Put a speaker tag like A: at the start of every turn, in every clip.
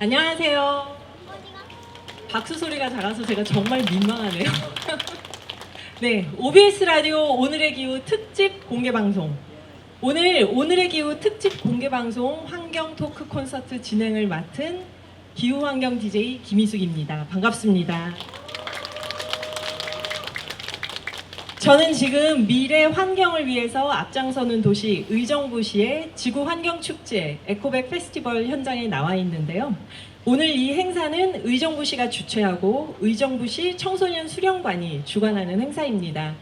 A: 안녕하세요. 박수 소리가 작아서 제가 정말 민망하네요. 네, OBS 라디오 오늘의 기후 특집 공개 방송. 오늘의 기후 특집 공개 방송 환경 토크 콘서트 진행을 맡은 기후 환경 DJ 김희숙입니다. 반갑습니다. 저는 지금 미래 환경을 위해서 앞장서는 도시 의정부시의 지구 환경 축제 에코백 페스티벌 현장에 나와 있는데요. 오늘 이 행사는 의정부시가 주최하고 의정부시 청소년 수련관이 주관하는 행사입니다.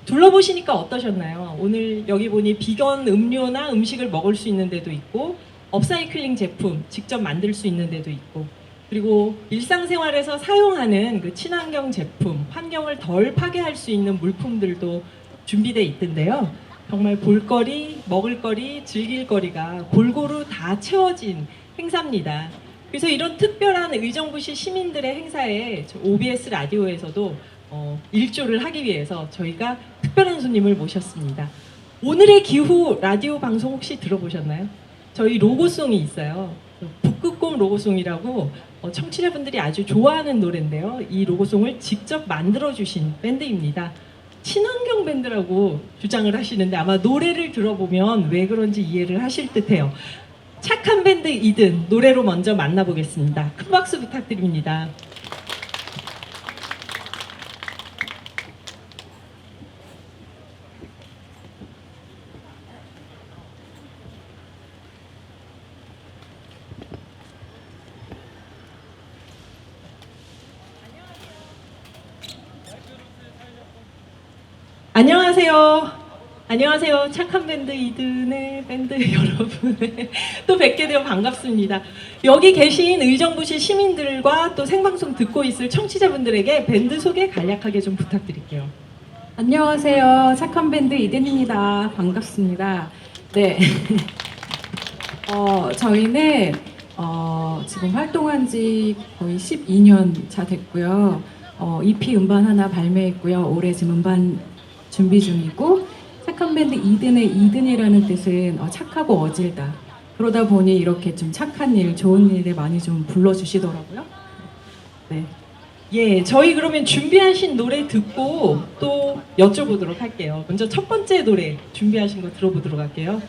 A: 둘러보시니까 어떠셨나요? 오늘 여기 보니 비건 음료나 음식을 먹을 수 있는 데도 있고 업사이클링 제품 직접 만들 수 있는 데도 있고, 그리고 일상생활에서 사용하는 그 친환경 제품, 환경을 덜 파괴할 수 있는 물품들도 준비되어 있던데요. 정말 볼거리, 먹을거리, 즐길거리가 골고루 다 채워진 행사입니다. 그래서 이런 특별한 의정부시 시민들의 행사에 OBS 라디오에서도 일조를 하기 위해서 저희가 특별한 손님을 모셨습니다. 오늘의 기후 라디오 방송 혹시 들어보셨나요? 저희 로고송이 있어요. 북극곰 로고송이라고 청취자분들이 아주 좋아하는 노래인데요. 이 로고송을 직접 만들어주신 밴드입니다. 친환경 밴드라고 주장을 하시는데 아마 노래를 들어보면 왜 그런지 이해를 하실 듯해요. 착한 밴드 이든 노래로 먼저 만나보겠습니다. 큰 박수 부탁드립니다. 안녕하세요. 안녕하세요. 착한 밴드 이든의 밴드 여러분. 또 뵙게 되어 반갑습니다. 여기 계신 의정부시 시민들과 또 생방송 듣고 있을 청취자분들에게 밴드 소개 간략하게 좀 부탁드릴게요.
B: 안녕하세요. 착한 밴드 이든입니다. 반갑습니다. 네. 저희는 지금 활동한 지 거의 12년 차 됐고요. EP 음반 하나 발매했고요. 올해 지금 음반 준비 중이고, 착한 밴드 이든의 이든이라는 뜻은 착하고 어질다. 그러다 보니 이렇게 좀 착한 일, 좋은 일에 많이 좀 불러주시더라고요. 네.
A: 예, 저희 그러면 준비하신 노래 듣고 또 여쭤보도록 할게요. 먼저 첫 번째 노래 준비하신 거 들어보도록 할게요.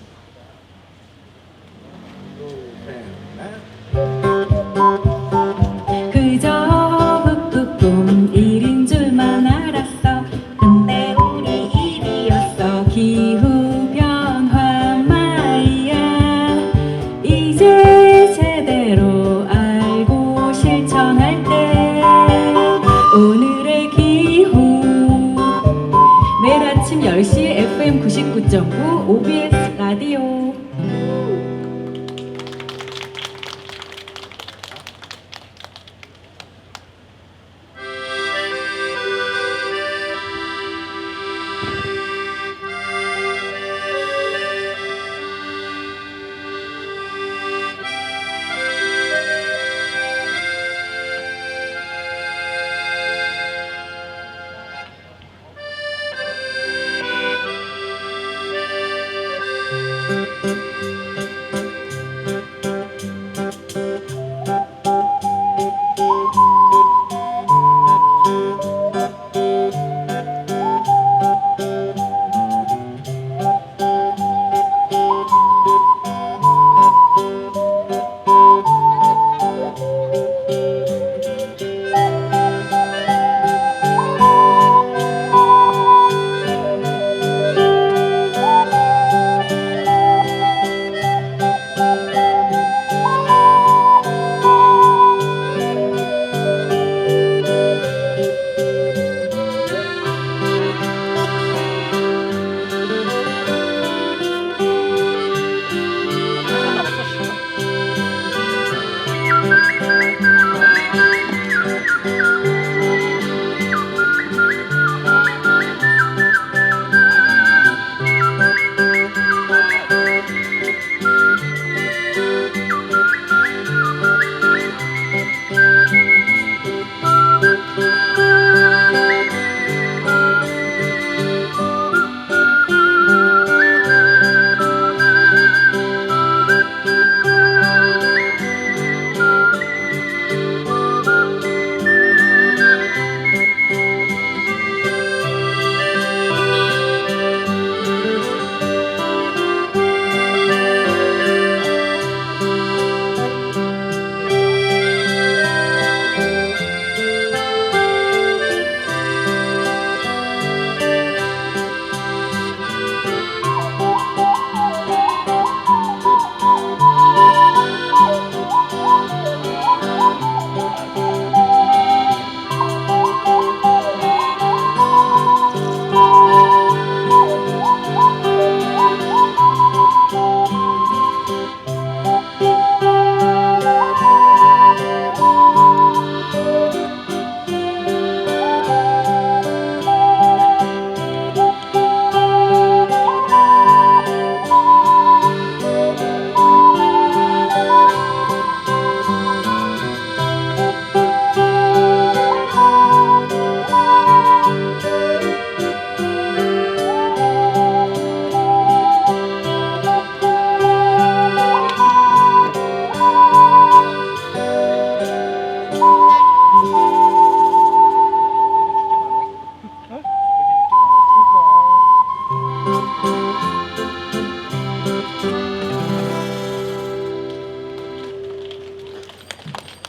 B: 그저 북극곰 일인 줄만 알았어. 근데 우리 일이었어. 기후변화 말이야. 이제 제대로 알고 실천할 때 오늘의 기후. 매일 아침 10시 FM 99.9 OBS 라디오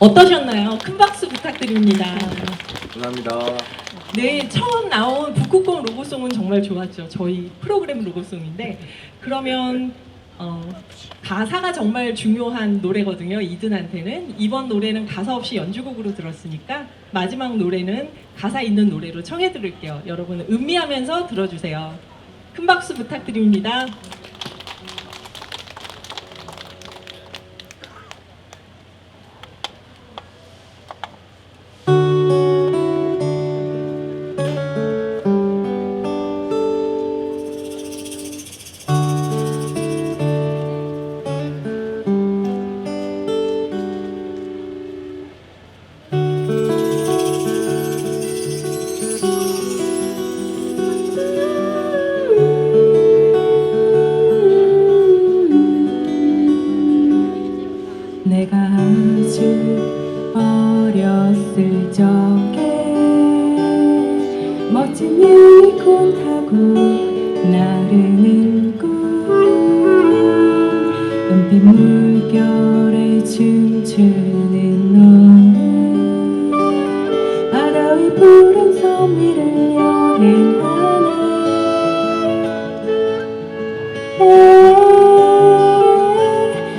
A: 어떠셨나요? 큰 박수 부탁드립니다.
C: 감사합니다.
A: 네, 처음 나온 북극곰 로고송은 정말 좋았죠. 저희 프로그램 로고송인데 그러면 가사가 정말 중요한 노래거든요. 이든한테는. 이번 노래는 가사 없이 연주곡으로 들었으니까 마지막 노래는 가사 있는 노래로 청해 드릴게요. 여러분 음미하면서 들어주세요. 큰 박수 부탁드립니다.
B: 내가 아주 어렸을 적에 멋진 유니콘 타고 나르는 꿈 은빛 물결에 춤추는 너는 바다 위 푸른 섬위를 여행하네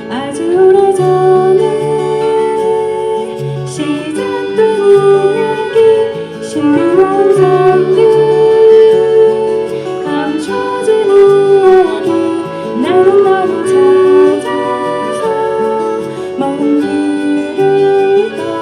B: 아주 오래전에 시작된 이야기 신비로운 섬들 감춰진 이야기 나는 너를 찾아서 먼 길을 떠난다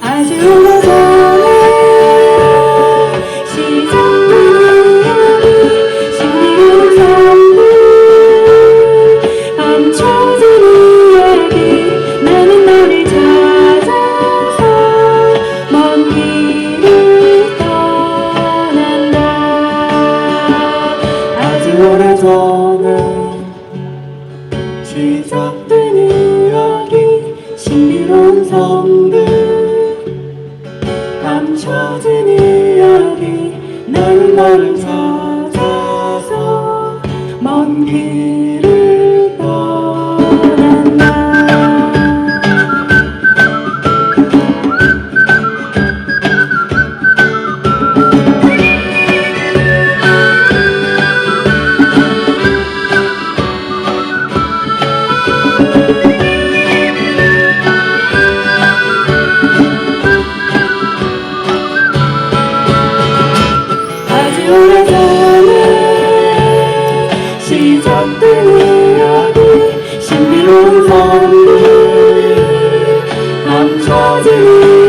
B: 아주 오래전에 시작된 이야기 신비로운 섬들 감춰진 이야기 나는 너를 찾아서 먼 길을 떠난다 아주 오래전에 시작된 이야기 신비로운 섬들 감춰진 이야기 나는 너를 찾아서 먼 길을 떠난다 아주 오래전에 시작된 이야기 신비로운 섬들 감춰진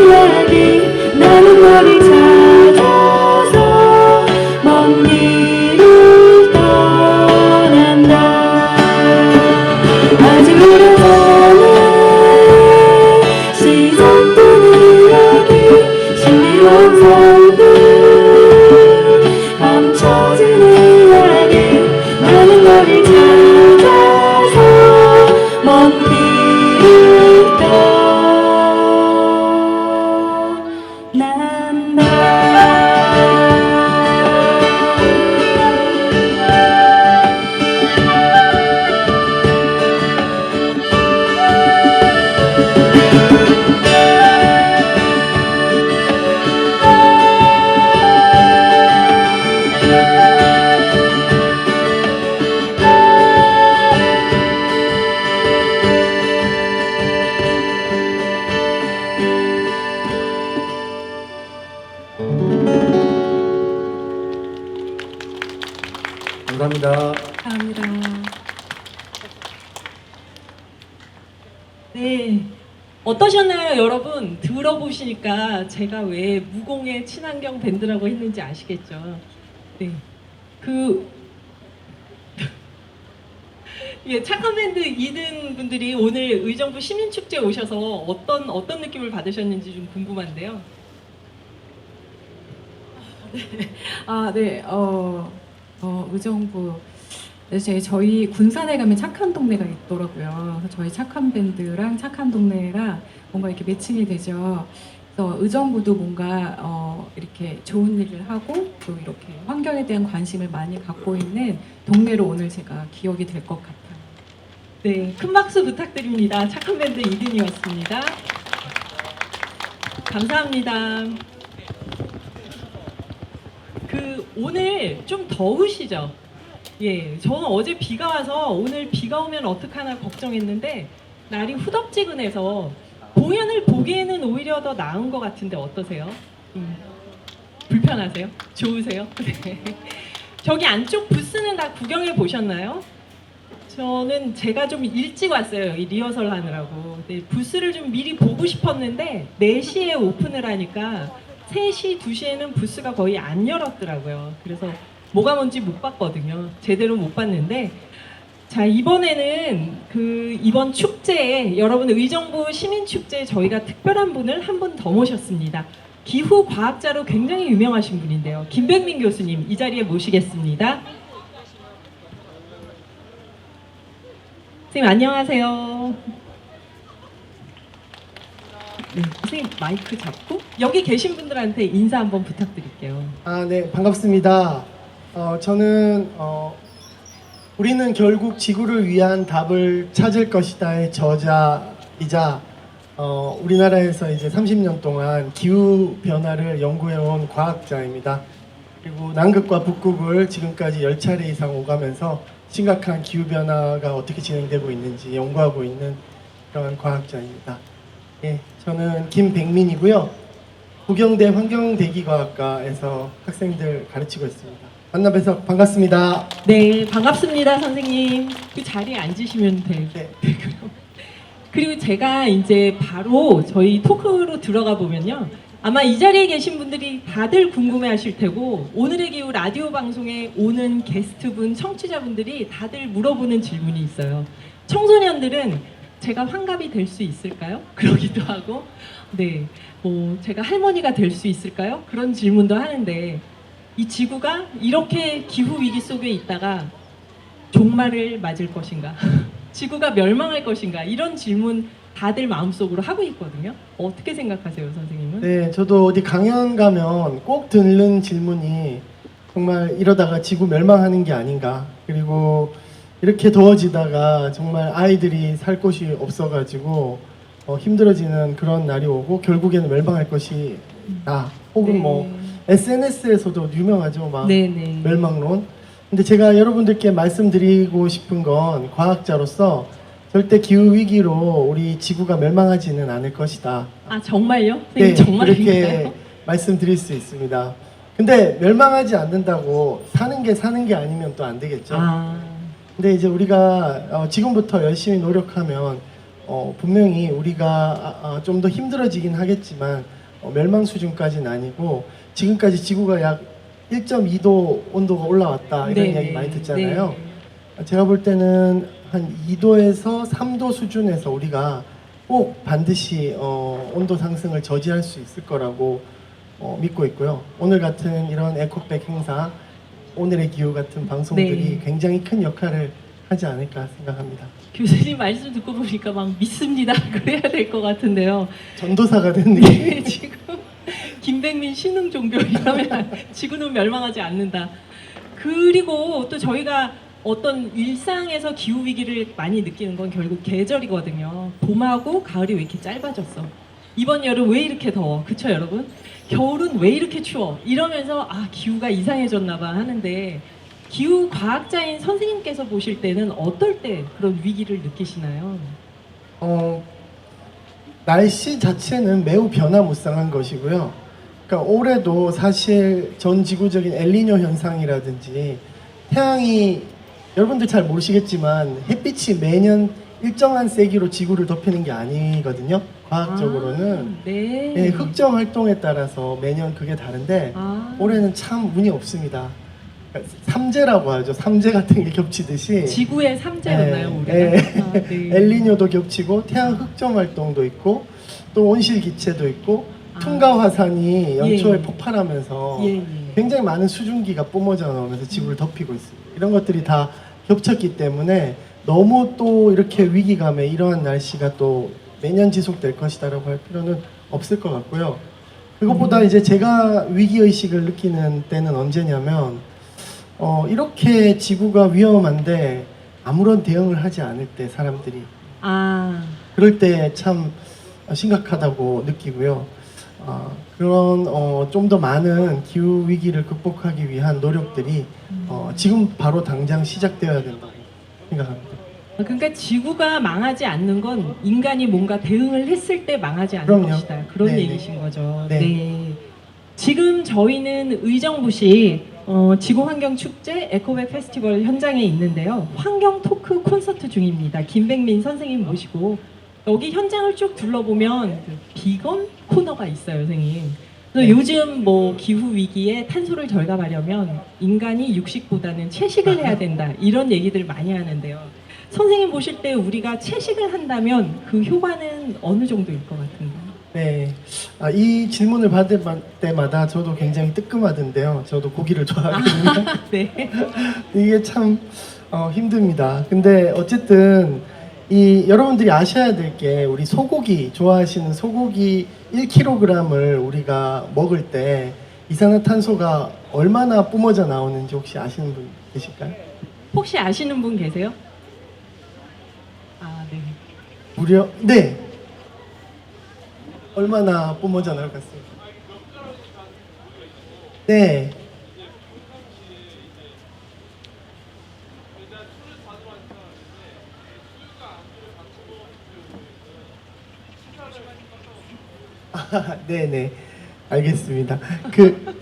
B: 이야기 나는 너를 찾아서 먼 길을 떠난다 아주 오래전에 시작된 이야기 신비로운 섬들 감춰진 이야기 나는 너를 찾아서 먼 길을 떠난다
C: 감사합니다.
B: 감사합니다.
A: 네, 어떠셨나요, 여러분? 들어보시니까 제가 왜 무공의 친환경 밴드라고 했는지 아시겠죠? 네. 예, 착한 밴드 2등 분들이 오늘 의정부 시민축제 오셔서 어떤 느낌을 받으셨는지 좀 궁금한데요.
B: 네, 의정부. 네, 저희 군산에 가면 착한 동네가 있더라고요. 그래서 저희 착한 밴드랑 착한 동네가 뭔가 이렇게 매칭이 되죠. 그래서 의정부도 뭔가 이렇게 좋은 일을 하고 또 이렇게 환경에 대한 관심을 많이 갖고 있는 동네로 오늘 제가 기억이 될 것 같아요.
A: 네, 큰 박수 부탁드립니다. 착한 밴드 2등이었습니다. 감사합니다. 오늘 좀 더우시죠? 예, 저는 어제 비가 와서 오늘 비가 오면 어떡하나 걱정했는데 날이 후덥지근해서 공연을 보기에는 오히려 더 나은 것 같은데 어떠세요? 불편하세요? 좋으세요? 네. 저기 안쪽 부스는 다 구경해 보셨나요? 저는 제가 좀 일찍 왔어요. 이 리허설 하느라고. 네, 부스를 좀 미리 보고 싶었는데 4시에 오픈을 하니까 3시, 2시에는 부스가 거의 안 열었더라고요. 그래서 뭐가 뭔지 못 봤거든요. 제대로 못 봤는데 자, 이번에는 이번 축제에 여러분 의정부 시민축제에 저희가 특별한 분을 한 분 더 모셨습니다. 기후 과학자로 굉장히 유명하신 분인데요. 김백민 교수님 이 자리에 모시겠습니다. 선생님 안녕하세요. 네, 선생님 마이크 잡고 여기 계신 분들한테 인사 한번 부탁드릴게요.
D: 네, 반갑습니다. 저는 우리는 결국 지구를 위한 답을 찾을 것이다의 저자이자 우리나라에서 이제 30년 동안 기후 변화를 연구해온 과학자입니다. 그리고 남극과 북극을 지금까지 10차례 이상 오가면서 심각한 기후 변화가 어떻게 진행되고 있는지 연구하고 있는 그런 과학자입니다. 예, 저는 김백민이고요. 부경대 환경대기과학과에서 학생들 가르치고 있습니다. 만나 뵈서 반갑습니다.
A: 네, 반갑습니다, 선생님. 그 자리에 앉으시면 되고요.
D: 네.
A: 그리고 제가 이제 바로 저희 토크로 들어가 보면요. 아마 이 자리에 계신 분들이 다들 궁금해하실 테고 오늘의 기후 라디오 방송에 오는 게스트분, 청취자분들이 다들 물어보는 질문이 있어요. 청소년들은 제가 환갑이 될 수 있을까요? 그러기도 하고, 네, 제가 할머니가 될 수 있을까요? 그런 질문도 하는데 이 지구가 이렇게 기후 위기 속에 있다가 종말을 맞을 것인가? 지구가 멸망할 것인가? 이런 질문 다들 마음속으로 하고 있거든요. 어떻게 생각하세요, 선생님은?
D: 네, 저도 어디 강연 가면 꼭 듣는 질문이 정말 이러다가 지구 멸망하는 게 아닌가. 그리고 이렇게 더워지다가 정말 아이들이 살 곳이 없어가지고 힘들어지는 그런 날이 오고 결국에는 멸망할 것이다. 혹은
A: 네.
D: 뭐 SNS에서도 유명하죠, 막
A: 네네.
D: 멸망론. 근데 제가 여러분들께 말씀드리고 싶은 건 과학자로서 절대 기후 위기로 우리 지구가 멸망하지는 않을 것이다.
A: 아 정말요?
D: 네,
A: 선생님
D: 그렇게
A: 정말인가요?
D: 말씀드릴 수 있습니다. 근데 멸망하지 않는다고 사는 게 아니면 또 안 되겠죠. 근데 이제 우리가 지금부터 열심히 노력하면 분명히 우리가 좀 더 힘들어지긴 하겠지만 멸망 수준까지는 아니고 지금까지 지구가 약 1.2도 온도가 올라왔다 이런 이야기 많이 듣잖아요. 제가 볼 때는 한 2도에서 3도 수준에서 우리가 꼭 반드시 온도 상승을 저지할 수 있을 거라고 믿고 있고요. 오늘 같은 이런 에코백 행사, 오늘의 기후 같은 방송들이
A: 네.
D: 굉장히 큰 역할을 하지 않을까 생각합니다.
A: 교수님 말씀 듣고 보니까 막 믿습니다. 그래야 될 것 같은데요.
D: 전도사가 된 느낌.
A: 네, 지금 김백민 신흥 종교 이러면 지구는 멸망하지 않는다. 그리고 또 저희가 어떤 일상에서 기후 위기를 많이 느끼는 건 결국 계절이거든요. 봄하고 가을이 왜 이렇게 짧아졌어? 이번 여름 왜 이렇게 더워? 그쵸 여러분? 겨울은 왜 이렇게 추워? 이러면서 기후가 이상해졌나 봐 하는데 기후 과학자인 선생님께서 보실 때는 어떨 때 그런 위기를 느끼시나요?
D: 날씨 자체는 매우 변화무쌍한 것이고요. 그러니까 올해도 사실 전 지구적인 엘니뇨 현상이라든지 태양이 여러분들 잘 모르시겠지만 햇빛이 매년 일정한 세기로 지구를 덮이는 게 아니거든요. 과학적으로는
A: 네.
D: 예, 흑점 활동에 따라서 매년 그게 다른데 올해는 참 운이 없습니다. 그러니까 삼재라고 하죠. 삼재 같은 게 겹치듯이
A: 지구의 삼재였나요,
D: 예,
A: 우리가?
D: 예.
A: 아, 네.
D: 엘니뇨도 겹치고 태양 흑점 활동도 있고 또 온실 기체도 있고
A: 아.
D: 퉁가 화산이 연초에
A: 예.
D: 폭발하면서
A: 예, 예.
D: 굉장히 많은 수증기가 뿜어져 나오면서 지구를 덮이고 있습니다. 이런 것들이 다 겹쳤기 때문에 너무 또 이렇게 위기감에 이러한 날씨가 또 매년 지속될 것이다라고 할 필요는 없을 것 같고요. 그것보다 이제 제가 위기의식을 느끼는 때는 언제냐면 이렇게 지구가 위험한데 아무런 대응을 하지 않을 때 사람들이
A: 아,
D: 그럴 때 참 심각하다고 느끼고요. 그런 좀 더 많은 기후 위기를 극복하기 위한 노력들이 지금 바로 당장 시작되어야 된다고 생각합니다.
A: 그러니까 지구가 망하지 않는 건 인간이 뭔가 대응을 했을 때 망하지 않는
D: 그럼요.
A: 것이다. 그런
D: 네네.
A: 얘기신 거죠.
D: 네.
A: 네. 지금 저희는 의정부시 지구환경축제 에코백 페스티벌 현장에 있는데요. 환경 토크 콘서트 중입니다. 김백민 선생님 모시고 여기 현장을 쭉 둘러보면 그 비건 코너가 있어요, 선생님. 그래서
D: 네.
A: 요즘 뭐 기후 위기에 탄소를 절감하려면 인간이 육식보다는 채식을 해야 된다 이런 얘기들 많이 하는데요. 선생님 보실 때 우리가 채식을 한다면 그 효과는 어느 정도일 것 같은가요?
D: 네, 이 질문을 받을 때마다 저도 굉장히 뜨끔하던데요. 저도 고기를 좋아하거든요.
A: 네.
D: 이게 참 힘듭니다. 근데 어쨌든 여러분들이 아셔야 될 게 우리 소고기 좋아하시는 소고기 1kg을 우리가 먹을 때 이산화탄소가 얼마나 뿜어져 나오는지 혹시 아시는 분 계실까요?
A: 혹시 아시는 분 계세요? 아, 네.
D: 무려 네. 얼마나 뿜어져 나올 것 같습니다. 네. 네네, 알겠습니다. 그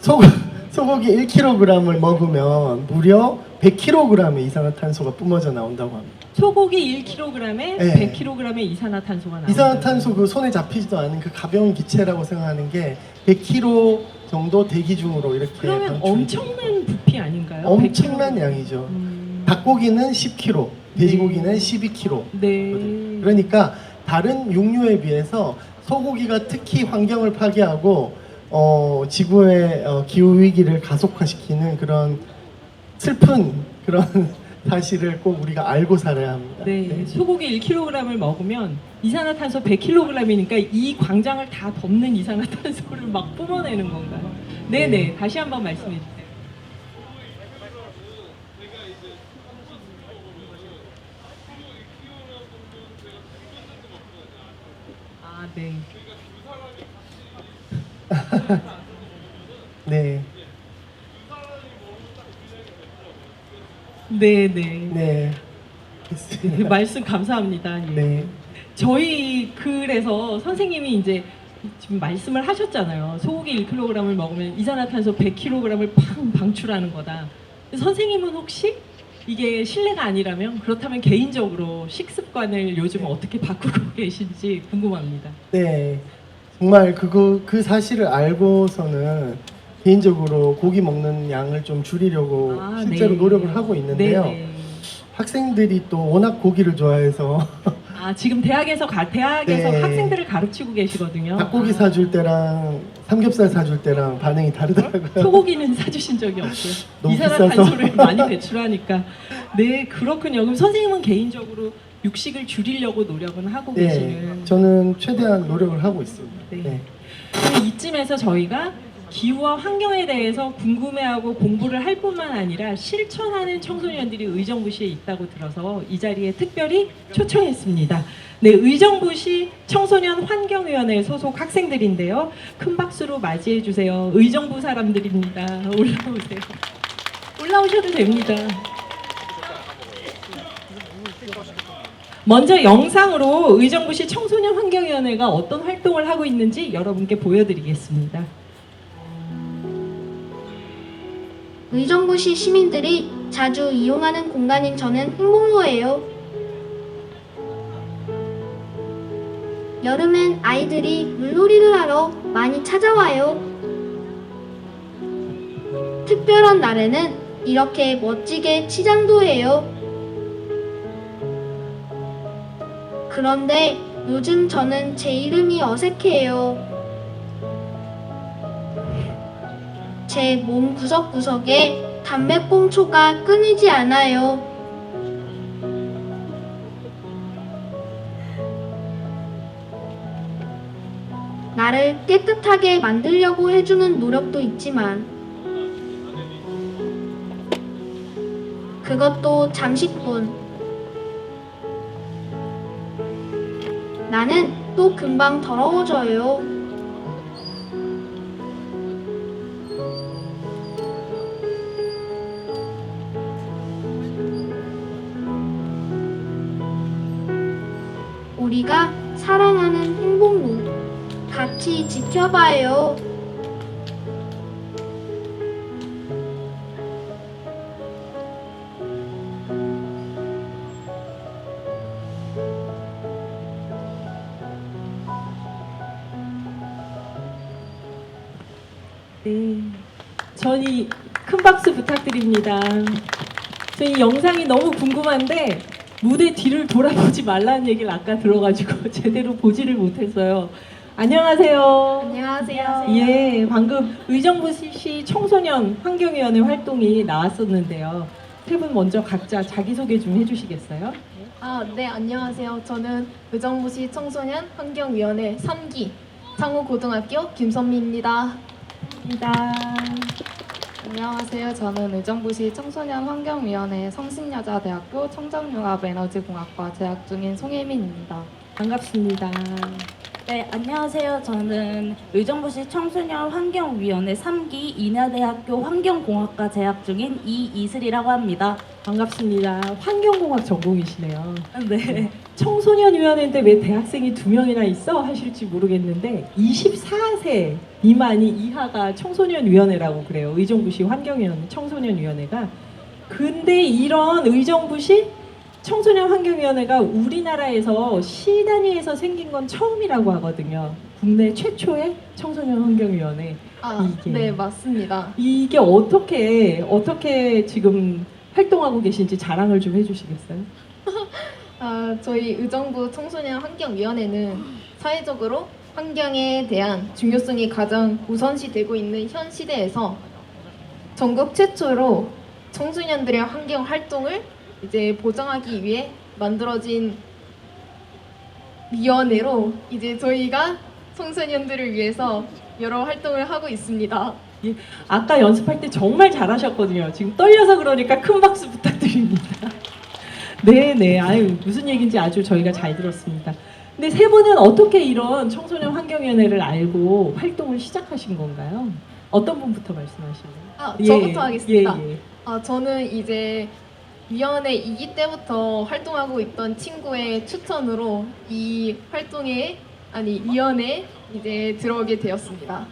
D: 소고기 1kg을 먹으면 무려 100kg의 이산화탄소가 뿜어져 나온다고 합니다.
A: 소고기 1kg에
D: 네.
A: 100kg의 이산화탄소가 나온다.
D: 이산화탄소 그 손에 잡히지도 않은 그 가벼운 기체라고 생각하는 게 100kg 정도 대기 중으로 이렇게
A: 그러면
D: 방출이
A: 엄청난 부피 아닌가요?
D: 엄청난
A: 100kg?
D: 양이죠. 닭고기는 10kg, 돼지고기는
A: 네.
D: 12kg.
A: 네.
D: 그러니까 다른 육류에 비해서 소고기가 특히 환경을 파괴하고 지구의 기후 위기를 가속화시키는 그런 슬픈 그런 사실을 꼭 우리가 알고 살아야 합니다.
A: 네, 소고기 1kg을 먹으면 이산화탄소 100kg이니까 이 광장을 다 덮는 이산화탄소를 막 뿜어내는 건가요? 네네,
D: 네.
A: 다시 한번 말씀해 주세요. 아, 네.
D: 네,
A: 네네. 네.
D: 네, 됐습니다.
A: 말씀 감사합니다. 예.
D: 네,
A: 저희 그래서 선생님이 이제 지금 말씀을 하셨잖아요. 소고기 1kg을 먹으면 이산화탄소 100kg을 팡 방출하는 거다. 선생님은 혹시 이게 실례가 아니라면 그렇다면 개인적으로 식습관을 요즘 어떻게 바꾸고 계신지 궁금합니다.
D: 네, 정말 그 사실을 알고서는 개인적으로 고기 먹는 양을 좀 줄이려고
A: 아,
D: 실제로
A: 네.
D: 노력을 하고 있는데요.
A: 네네.
D: 학생들이 또 워낙 고기를 좋아해서
A: 아, 지금 대학에서
D: 네.
A: 학생들을 가르치고 계시거든요.
D: 닭고기
A: 아,
D: 사줄 때랑 삼겹살 사줄 때랑 반응이 다르더라고요.
A: 소고기는 사주신 적이 없고요.
D: 너무
A: 이산화탄소를 많이 배출하니까. 네, 그렇군요. 그럼 선생님은 개인적으로 육식을 줄이려고 노력은 하고
D: 네,
A: 계시는.
D: 저는 최대한 노력을 하고 있습니다.
A: 네.
D: 네.
A: 그럼 이쯤에서 저희가 기후와 환경에 대해서 궁금해하고 공부를 할 뿐만 아니라 실천하는 청소년들이 의정부시에 있다고 들어서 이 자리에 특별히 초청했습니다. 네, 의정부시 청소년 환경위원회 소속 학생들인데요. 큰 박수로 맞이해 주세요. 의정부 사람들입니다. 올라오세요. 올라오셔도 됩니다. 먼저 영상으로 의정부시 청소년 환경위원회가 어떤 활동을 하고 있는지 여러분께 보여드리겠습니다.
E: 의정부시 시민들이 자주 이용하는 공간인 저는 행복로예요. 여름엔 아이들이 물놀이를 하러 많이 찾아와요. 특별한 날에는 이렇게 멋지게 치장도 해요. 그런데 요즘 저는 제 이름이 어색해요. 제 몸 구석구석에 담배꽁초가 끊이지 않아요. 나를 깨끗하게 만들려고 해주는 노력도 있지만 그것도 잠시뿐. 나는 또 금방 더러워져요. 우리가 사랑하는 행복로 같이 지켜봐요.
A: 네, 저희 큰 박수 부탁드립니다. 저희 영상이 너무 궁금한데 무대 뒤를 돌아보지 말라는 얘기를 아까 들어가지고 제대로 보지를 못했어요. 안녕하세요.
E: 안녕하세요.
A: 예, 방금 의정부시 청소년 환경위원회 활동이 나왔었는데요. 세 분 먼저 각자 자기소개 좀 해주시겠어요?
F: 네, 안녕하세요. 저는 의정부시 청소년 환경위원회 3기 창호고등학교 김선미입니다.
A: 입니다.
G: 안녕하세요. 저는 의정부시 청소년 환경위원회 성신여자대학교 청정융합에너지공학과 재학 중인 송혜민입니다.
A: 반갑습니다.
H: 네, 안녕하세요. 저는 의정부시 청소년 환경위원회 3기 인하대학교 환경공학과 재학 중인 이이슬이라고 합니다.
A: 반갑습니다. 환경공학 전공이시네요.
H: 네.
A: 청소년위원회인데 왜 대학생이 2명이나 있어? 하실지 모르겠는데 24세 미만이 이하가 청소년위원회라고 그래요. 의정부시 환경위원회 청소년위원회가. 근데 이런 의정부시 청소년 환경위원회가 우리나라에서 시 단위에서 생긴 건 처음이라고 하거든요. 국내 최초의 청소년 환경위원회. 이게.
F: 네, 맞습니다.
A: 이게 어떻게 지금 활동하고 계신지 자랑을 좀 해주시겠어요?
F: 저희 의정부 청소년 환경위원회는 사회적으로 환경에 대한 중요성이 가장 우선시되고 있는 현 시대에서 전국 최초로 청소년들의 환경 활동을 이제 보장하기 위해 만들어진 위원회로 이제 저희가 청소년들을 위해서 여러 활동을 하고 있습니다.
A: 아까 연습할 때 정말 잘하셨거든요. 지금 떨려서 그러니까 큰 박수 부탁드립니다. 네네, 아유 무슨 얘기인지 아주 저희가 잘 들었습니다. 근데 세 분은 어떻게 이런 청소년 환경위원회를 알고 활동을 시작하신 건가요? 어떤 분부터 말씀하실래요?
F: 저부터 하겠습니다.
A: 예.
F: 저는 이제 위원회 2기 때부터 활동하고 있던 친구의 추천으로 이 위원회에 이제 들어오게 되었습니다.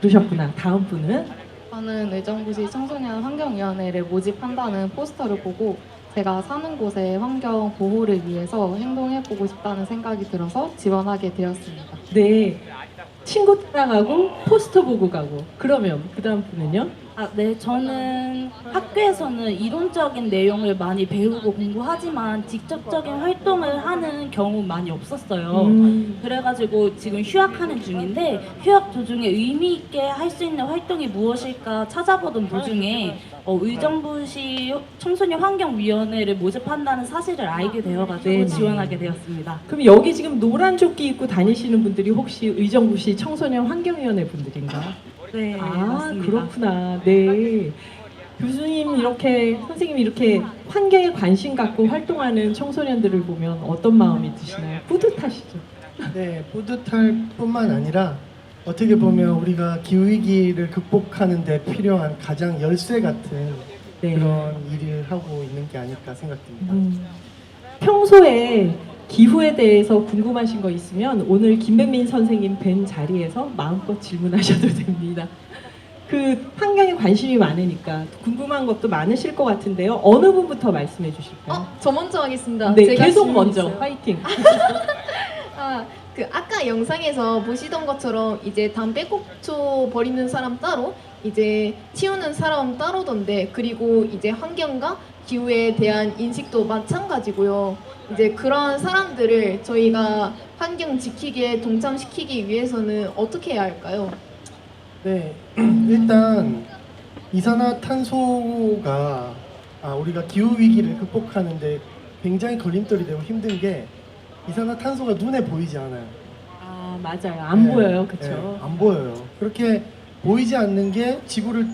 A: 그러셨구나. 다음 분은?
G: 저는 의정부시 청소년 환경위원회를 모집한다는 포스터를 보고 제가 사는 곳의 환경 보호를 위해서 행동해보고 싶다는 생각이 들어서 지원하게 되었습니다.
A: 네. 친구 따라가고 포스터 보고 가고. 그러면 그 다음 분은요?
H: 네, 저는 학교에서는 이론적인 내용을 많이 배우고 공부하지만 직접적인 활동을 하는 경우 많이 없었어요. 그래가지고 지금 휴학하는 중인데 휴학 도중에 의미 있게 할 수 있는 활동이 무엇일까 찾아보던 도중에 의정부시 청소년 환경위원회를 모집한다는 사실을 알게 되어가지고
A: 네네.
H: 지원하게 되었습니다.
A: 그럼 여기 지금 노란 조끼 입고 다니시는 분들이 혹시 의정부시 청소년 환경위원회 분들인가요?
H: 네,
A: 아,
H: 맞습니다.
A: 그렇구나. 네. 교수님 선생님이 이렇게 환경에 관심 갖고 활동하는 청소년들을 보면 어떤 마음이 드시나요? 뿌듯하시죠?
D: 네, 뿌듯할 뿐만 아니라 어떻게 보면 우리가 기후위기를 극복하는 데 필요한 가장 열쇠 같은
A: 네.
D: 그런 일을 하고 있는 게 아닐까 생각됩니다.
A: 평소에 기후에 대해서 궁금하신 거 있으면 오늘 김백민 선생님 뵌 자리에서 마음껏 질문하셔도 됩니다. 그 환경에 관심이 많으니까 궁금한 것도 많으실 것 같은데요. 어느 분부터 말씀해 주실까요?
F: 저 먼저 하겠습니다.
A: 네,
F: 제가
A: 계속
F: 질문
A: 먼저
F: 있어요.
A: 화이팅.
F: 그 아까 영상에서 보시던 것처럼 이제 담배꽁초 버리는 사람 따로, 이제 치우는 사람 따로던데, 그리고 이제 환경과 기후에 대한 인식도 마찬가지고요. 이제 그런 사람들을 저희가 환경 지키기에 동참시키기 위해서는 어떻게 해야 할까요?
D: 네, 일단 이산화탄소가 우리가 기후 위기를 극복하는데 굉장히 걸림돌이 되고 힘든 게 이산화탄소가 눈에 보이지 않아요.
A: 아 맞아요. 안
D: 네,
A: 보여요, 그렇죠?
D: 네, 안 보여요. 그렇게 보이지 않는 게 지구를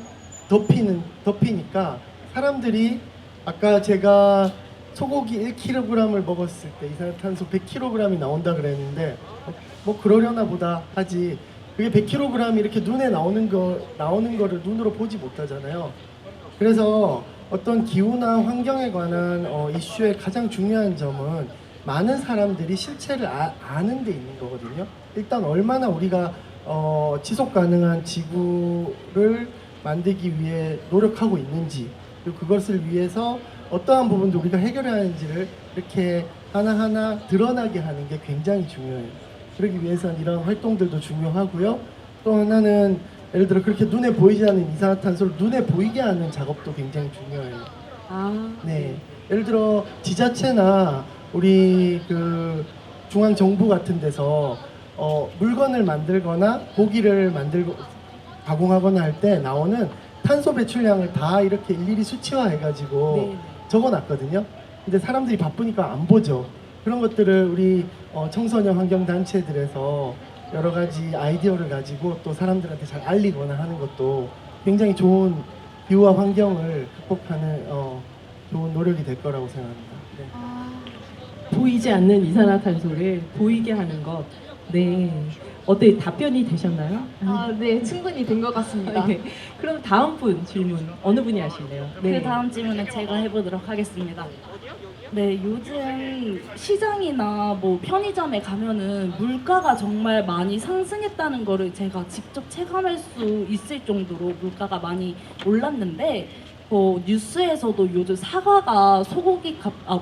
D: 덮이니까 사람들이 아까 제가 소고기 1kg을 먹었을 때 이산화탄소 100kg이 나온다 그랬는데 뭐 그러려나 보다 하지. 그게 100kg이 이렇게 눈에 나오는 거를 눈으로 보지 못하잖아요. 그래서 어떤 기후나 환경에 관한 이슈의 가장 중요한 점은 많은 사람들이 실체를 아는 데 있는 거거든요. 일단 얼마나 우리가 지속 가능한 지구를 만들기 위해 노력하고 있는지, 그리고 그것을 위해서 어떠한 부분도 우리가 해결해야 하는지를 이렇게 하나하나 드러나게 하는 게 굉장히 중요해요. 그러기 위해서는 이런 활동들도 중요하고요. 또 하나는 예를 들어 그렇게 눈에 보이지 않는 이산화탄소를 눈에 보이게 하는 작업도 굉장히 중요해요.
A: 아
D: 네. 예를 들어 지자체나 우리 그 중앙 정부 같은 데서 물건을 만들거나 고기를 만들고 가공하거나 할 때 나오는 탄소 배출량을 다 이렇게 일일이 수치화해가지고
A: 네.
D: 적어놨거든요. 근데 사람들이 바쁘니까 안 보죠. 그런 것들을 우리 청소년 환경 단체들에서 여러 가지 아이디어를 가지고 또 사람들한테 잘 알리거나 하는 것도 굉장히 좋은 기후와 환경을 극복하는 좋은 노력이 될 거라고 생각합니다. 네.
A: 보이지 않는 이산화탄소를 보이게 하는 것. 네. 어때 답변이 되셨나요?
F: 아, 네, 충분히 된 것 같습니다.
A: 네. 그럼 다음 분 질문 어느 분이 하실래요?
H: 그 다음 질문은 제가 해보도록 하겠습니다. 네, 요즘 시장이나 뭐 편의점에 가면은 물가가 정말 많이 상승했다는 거를 제가 직접 체감할 수 있을 정도로 물가가 많이 올랐는데, 뉴스에서도 요즘 사과가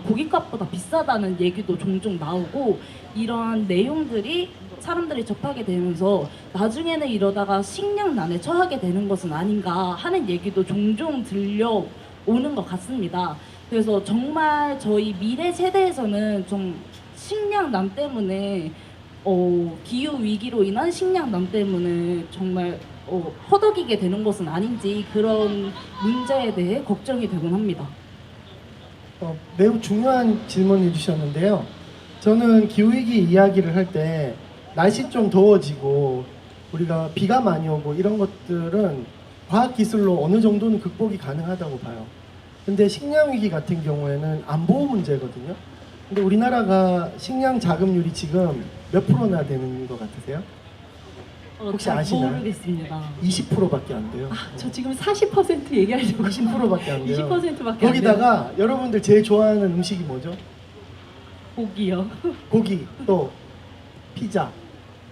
H: 고깃값보다 비싸다는 얘기도 종종 나오고, 이러한 내용들이 사람들이 접하게 되면서 나중에는 이러다가 식량난에 처하게 되는 것은 아닌가 하는 얘기도 종종 들려오는 것 같습니다. 그래서 정말 저희 미래 세대에서는 좀 식량난 때문에 기후 위기로 인한 식량난 때문에 정말 허덕이게 되는 것은 아닌지, 그런 문제에 대해 걱정이 되곤 합니다.
D: 매우 중요한 질문을 주셨는데요. 저는 기후위기 이야기를 할 때 날씨 좀 더워지고 우리가 비가 많이 오고 이런 것들은 과학기술로 어느 정도는 극복이 가능하다고 봐요. 근데 식량위기 같은 경우에는 안보호 문제거든요. 근데 우리나라가 식량 자급률이 지금 몇 프로나 되는 것 같으세요? 혹시
H: 잘
D: 아시나요?
H: 모르겠습니다.
D: 20%밖에 안 돼요.
A: 저 지금 40% 얘기하려고
D: 20%밖에 안 돼요.
A: 20%밖에 안 돼요.
D: 거기다가 여러분들 제일 좋아하는 음식이 뭐죠?
A: 고기요.
D: 고기, 또 피자,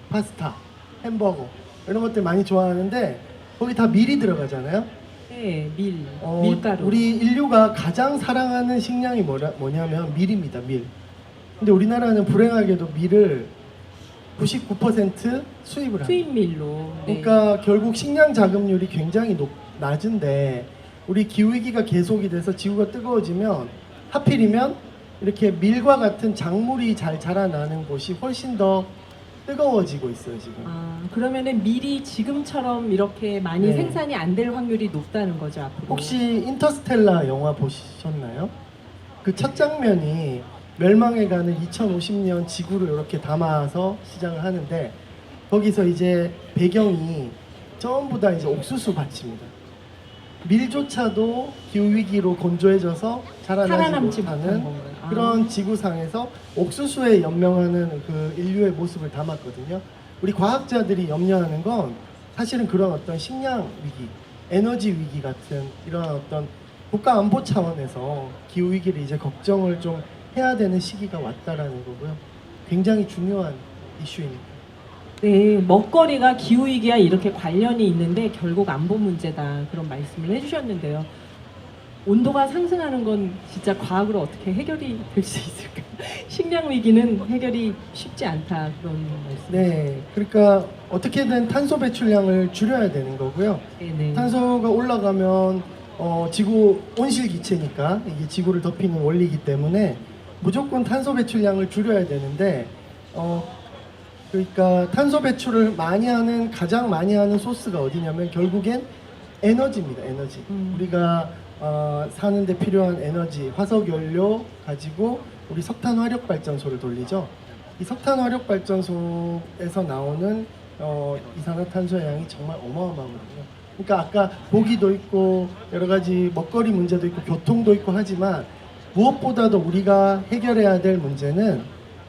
D: 파스타, 햄버거 이런 것들 많이 좋아하는데 거기 다 밀이 들어가잖아요.
A: 네, 밀가루.
D: 우리 인류가 가장 사랑하는 식량이 뭐냐면 밀입니다. 밀. 근데 우리나라는 불행하게도 밀을 99% 수입을 합니다.
A: 수입밀로. 네.
D: 그러니까 결국 식량 자급률이 굉장히 낮은데 우리 기후위기가 계속이 돼서 지구가 뜨거워지면 하필이면 이렇게 밀과 같은 작물이 잘 자라나는 곳이 훨씬 더 뜨거워지고 있어요 지금.
A: 그러면은 밀이 지금처럼 이렇게 많이
D: 네.
A: 생산이 안 될 확률이 높다는 거죠 앞으로.
D: 혹시 인터스텔라 영화 보셨나요? 그 첫 장면이 멸망해가는 2050년 지구를 이렇게 담아서 시작을 하는데 거기서 이제 배경이 전부 다 이제 옥수수 밭입니다. 밀조차도 기후 위기로 건조해져서 자라나지
A: 살아남지 못한
D: 못하는
A: 건가요?
D: 그런 지구상에서 옥수수에 연명하는 그 인류의 모습을 담았거든요. 우리 과학자들이 염려하는 건 사실은 그런 어떤 식량 위기, 에너지 위기 같은 이런 어떤 국가 안보 차원에서 기후 위기를 이제 걱정을 좀 해야 되는 시기가 왔다라는 거고요. 굉장히 중요한 이슈입니다.
A: 네, 먹거리가 기후 위기와 이렇게 관련이 있는데 결국 안보 문제다 그런 말씀을 해주셨는데요. 온도가 상승하는 건 진짜 과학으로 어떻게 해결이 될 수 있을까? 식량 위기는 해결이 쉽지 않다 그런 말씀.
D: 네, 그러니까 어떻게든 탄소 배출량을 줄여야 되는 거고요.
A: 네네.
D: 탄소가 올라가면 지구 온실 기체니까 이게 지구를 덮이는 원리이기 때문에 무조건 탄소 배출량을 줄여야 되는데 그러니까 탄소 배출을 가장 많이 하는 소스가 어디냐면 결국엔 에너지입니다. 에너지. 우리가 사는데 필요한 에너지, 화석 연료 가지고 우리 석탄 화력 발전소를 돌리죠. 이 석탄 화력 발전소에서 나오는 이산화탄소의 양이 정말 어마어마하거든요. 그러니까 아까 보기도 있고 여러 가지 먹거리 문제도 있고 교통도 있고 하지만 무엇보다도 우리가 해결해야 될 문제는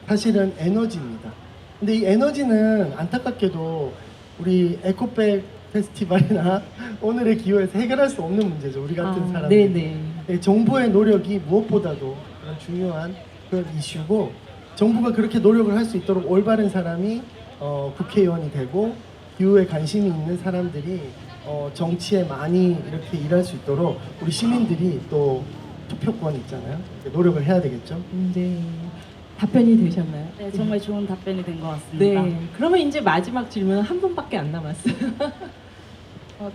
D: 사실은 에너지입니다. 근데 이 에너지는 안타깝게도 우리 에코백 페스티벌이나 오늘의 기호에서 해결할 수 없는 문제죠. 우리 같은 사람들.
A: 네네.
D: 정부의 노력이 무엇보다도 그런 중요한 그런 이슈고 정부가 그렇게 노력을 할 수 있도록 올바른 사람이 국회의원이 되고 기후에 관심이 있는 사람들이 정치에 많이 이렇게 일할 수 있도록 우리 시민들이 또 투표권이 있잖아요. 노력을 해야 되겠죠.
A: 네. 답변이 되셨나요?
H: 네, 정말 좋은 답변이 된 것 같습니다.
A: 네. 그러면 이제 마지막 질문 한 분밖에 안 남았어요.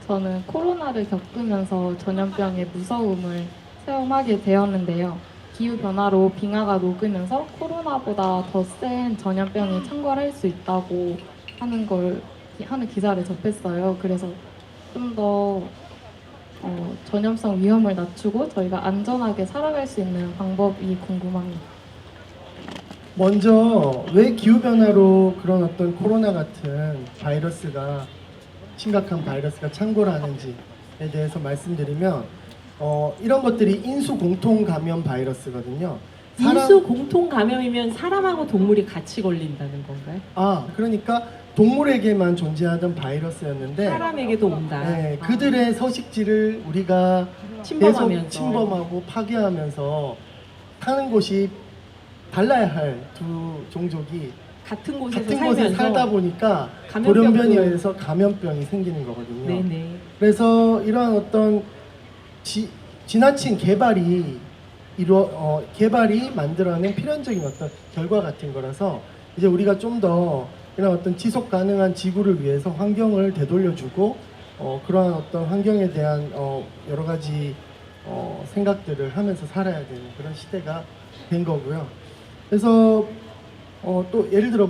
G: 저는 코로나를 겪으면서 전염병의 무서움을 체험하게 되었는데요. 기후변화로 빙하가 녹으면서 코로나보다 더 센 전염병이 창궐할 수 있다고 하는 기사를 접했어요. 그래서 좀 더 전염성 위험을 낮추고 저희가 안전하게 살아갈 수 있는 방법이 궁금합니다.
D: 먼저 왜 기후변화로 그런 어떤 코로나 같은 심각한 바이러스가 창궐하는지에 대해서 말씀드리면 이런 것들이 인수 공통 감염 바이러스거든요.
A: 인수 공통 감염이면 사람하고 동물이 같이 걸린다는 건가요?
D: 그러니까 동물에게만 존재하던 바이러스였는데
A: 사람에게도 온다.
D: 네, 그들의 서식지를 우리가
A: 침범하면서.
D: 계속 침범하고 파괴하면서 사는 곳이 달라야 할 두 종족이
A: 같은 곳에서
D: 같은 곳에
A: 살면서
D: 살다 보니까
A: 감염병도-
D: 돌연변이에 의해서 감염병이 생기는 거거든요.
A: 네네.
D: 그래서 이러한 어떤 지나친 개발이 만들어낸 필연적인 어떤 결과 같은 거라서 이제 우리가 좀 더 이런 어떤 지속 가능한 지구를 위해서 환경을 되돌려주고 그러한 어떤 환경에 대한 여러 가지 생각들을 하면서 살아야 되는 그런 시대가 된 거고요. 그래서 또 예를 들어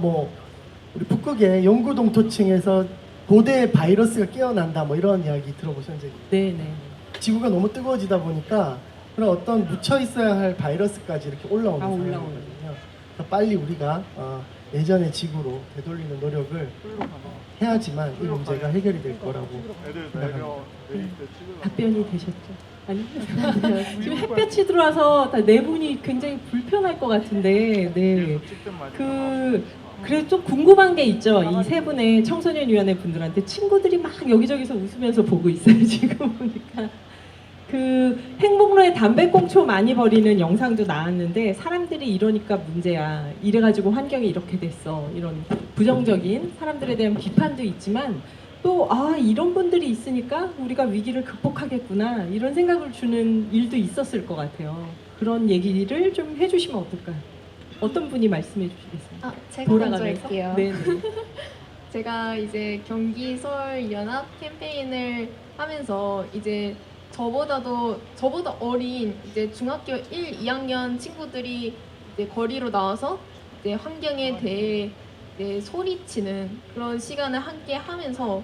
D: 우리 북극의 영구동토층에서 고대 바이러스가 깨어난다 이런 이야기 들어보신 적이 있나요?
A: 네네.
D: 지구가 너무 뜨거워지다 보니까 그런 어떤 묻혀 있어야 할 바이러스까지 이렇게 올라오는 상황이거든요. 그러니까 빨리 우리가 예전의 지구로 되돌리는 노력을 해야지만 이 문제가 해결이 될 거라고 생각합니다.
A: 답변이 되셨죠? 아니? 지금 햇볕이 들어와서 네 분이 굉장히 불편할 것 같은데, 네. 그래서 좀 궁금한 게 있죠. 이 세 분의 청소년위원회 분들한테 친구들이 막 여기저기서 웃으면서 보고 있어요. 지금 보니까. 행복로에 담배꽁초 많이 버리는 영상도 나왔는데 사람들이 이러니까 문제야. 이래가지고 환경이 이렇게 됐어. 이런 부정적인 사람들에 대한 비판도 있지만 또 이런 분들이 있으니까 우리가 위기를 극복하겠구나 이런 생각을 주는 일도 있었을 것 같아요. 그런 얘기를 좀 해주시면 어떨까요? 어떤 분이 말씀해 주시겠어요?
F: 제가 먼저
A: 돌아가면서?
F: 할게요.
A: 네네.
F: 제가 이제 경기 서울 연합 캠페인을 하면서 이제 저보다 어린 이제 중학교 1, 2학년 친구들이 이제 거리로 나와서 이제 환경에 대해 이제 소리치는 그런 시간을 함께 하면서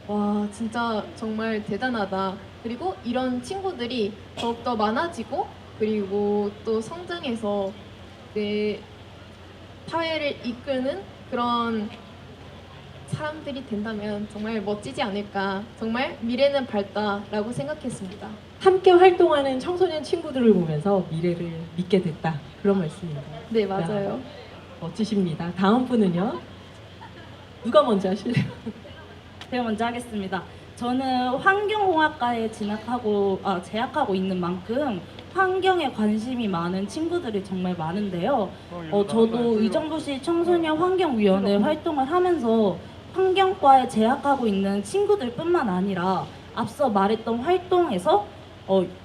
F: 와 진짜 정말 대단하다. 그리고 이런 친구들이 더욱더 많아지고 그리고 또 성장해서 이제 사회를 이끄는 그런 사람들이 된다면 정말 멋지지 않을까. 정말 미래는 밝다라고 생각했습니다.
A: 함께 활동하는 청소년 친구들을 보면서 미래를 믿게 됐다. 그런 말씀입니다.
F: 네, 맞아요.
A: 멋지십니다. 다음 분은요? 누가 먼저 하실래요?
H: 제가 먼저 하겠습니다. 저는 환경공학과에 재학하고 있는 만큼 환경에 관심이 많은 친구들이 정말 많은데요. 저도 의정부시 청소년 환경위원회 활동을 하면서 환경과에 재학하고 있는 친구들뿐만 아니라 앞서 말했던 활동에서